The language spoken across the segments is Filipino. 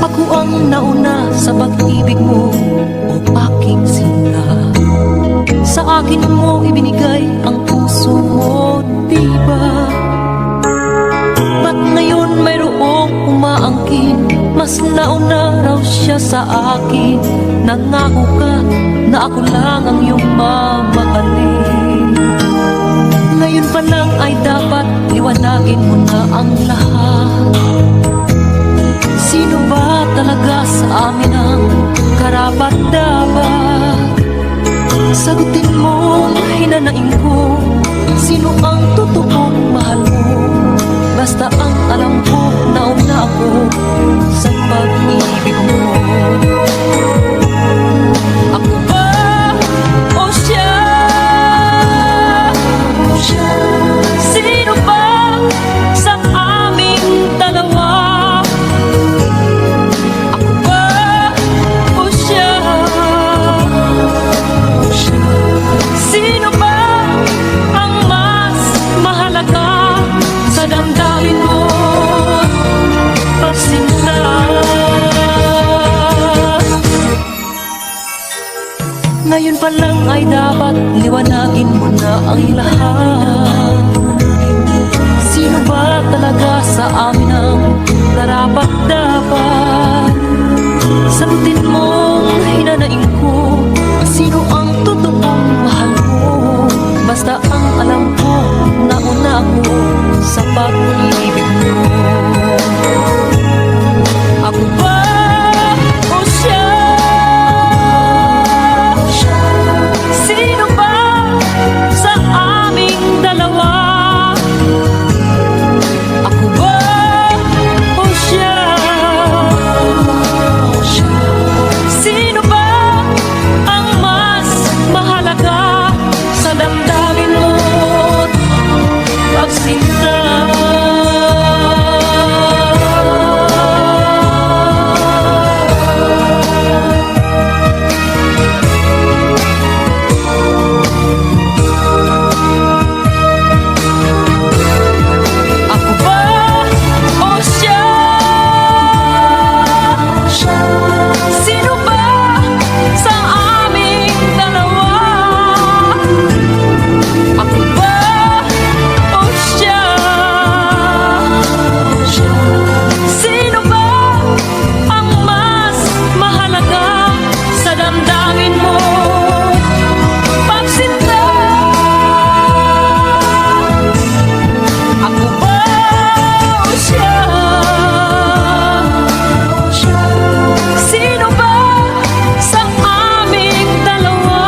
Ako ang nauna sa pag-ibig mo, o aking sinta. Sa akin mo ibinigay ang puso mo, diba? Ba't ngayon mayroong umaangkin? Mas nauna raw siya sa akin. Nangako ka na ako lang ang iyong mamahalin. Ngayon pa lang ay dapat liwanagin mo na ang lahat. Sino ba talaga sa amin ang karapat-dapat? Sagutin mo, hinanain ko, sino ang totoong mahal mo? Basta ang alam ko, nauna ako sa pag-ibig mo. Ako ba o siya? Sino ba sa aming dalawa? Ako ba o siya? Sino ba ang mas mahalaga sa damdamin mo? Pagsinta. Ngayon pa lang ay dapat liwanagin mo na ang lahat. Sino ba talaga sa amin ang karapat-dapat? Sagutin mo, hinanain ko, sino ang totoong mahal mo? Basta ang alam ko, nauna ako sa pag-ibig mo. Ako ba o siya? Sino ba sa aming dalawa? Ako ba o siya? Sino ba ang mas mahalaga sa damdamin mo? Pagsinta. Ako ba o siya? Sino ba sa aming dalawa? Ako ba o siya? Sino ba ang mas mahalaga sa damdamin mo? Pagsinta. Ako ba o siya? Sino ba sa aming dalawa?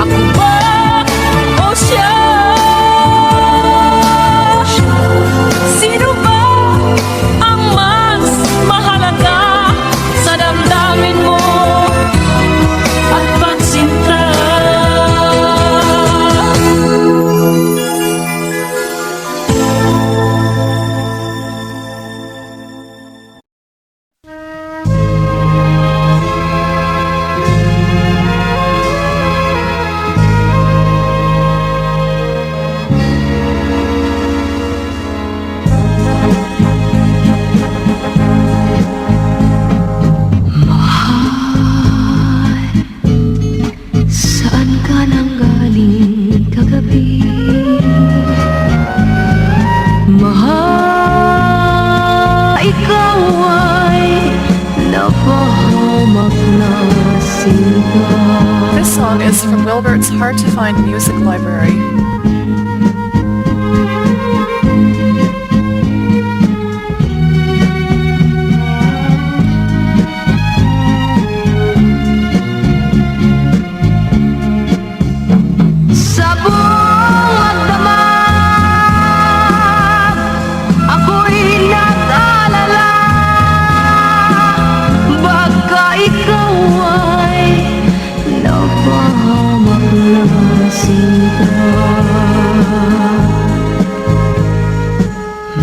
Ako ba o siya? Sino ba ang mas mahalaga sa damdamin mo at pagsinta? Saan ka nang galing kagabi? Mahal, ikaw ay napahamak na sinta. This song is from Wilbert's Hard to Find Music Library. Sa buong magdamag, ako'y nag-alala. Baka ikaw ay napahamak na sinta.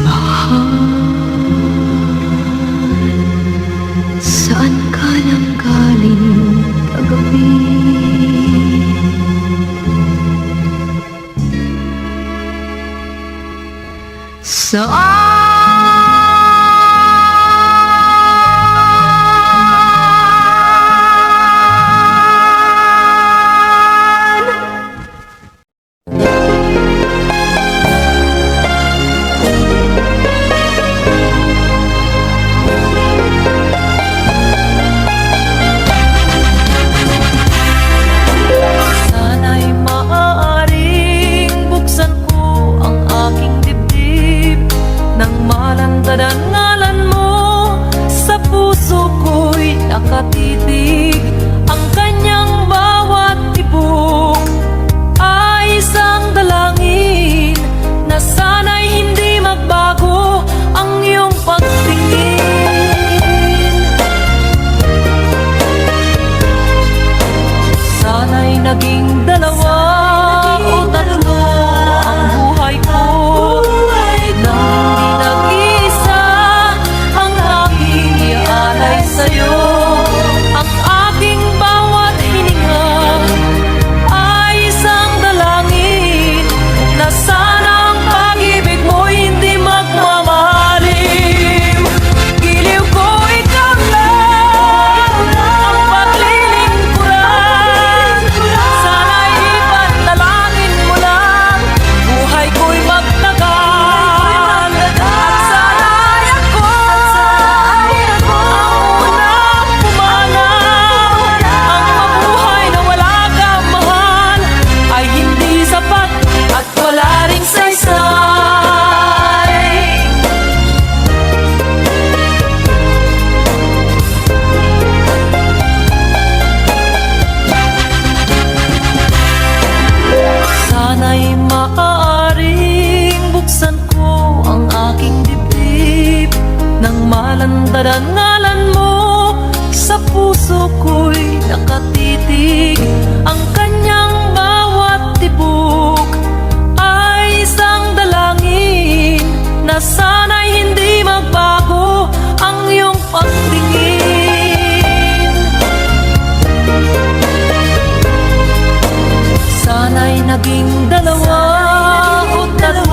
Mahal, saan ka nang galing kagabi? Sana'y maaaring buksan ko ang aking dibdib nang malandad ang ngalan mo. Sa puso ko'y nakatitig, ang kanyang bawat tibok ay isang dalangin na sana'y hindi magbago ang iyong pagtingin. Sana'y naging dalawa o tatlo ang buhay ko, nang hindi nag-iisa ang aking iaalay sa'yo. Ang aking bawat hininga ay isang dalangin na sana ang pag-ibig mo'y hindi magmamalim. Giliw ko ikaw lang, ang paglilingkuran. Sana'y ipanalangin mo lang, buhay ko'y magtagal. At sana'y ako ang unang pumanaw. Ang mabuhay na wala kang mahal ay hindi sapat at wala ring saysay. Sana'y maaaring buksan ko ang aking dibdib nang malandad ang ngalan mo. Sa puso ko'y nakatitig, ang kanyang bawat tibok ay isang dalangin na sana'y hindi magbago ang iyong pagtingin. Sana'y naging dalawa o tatlo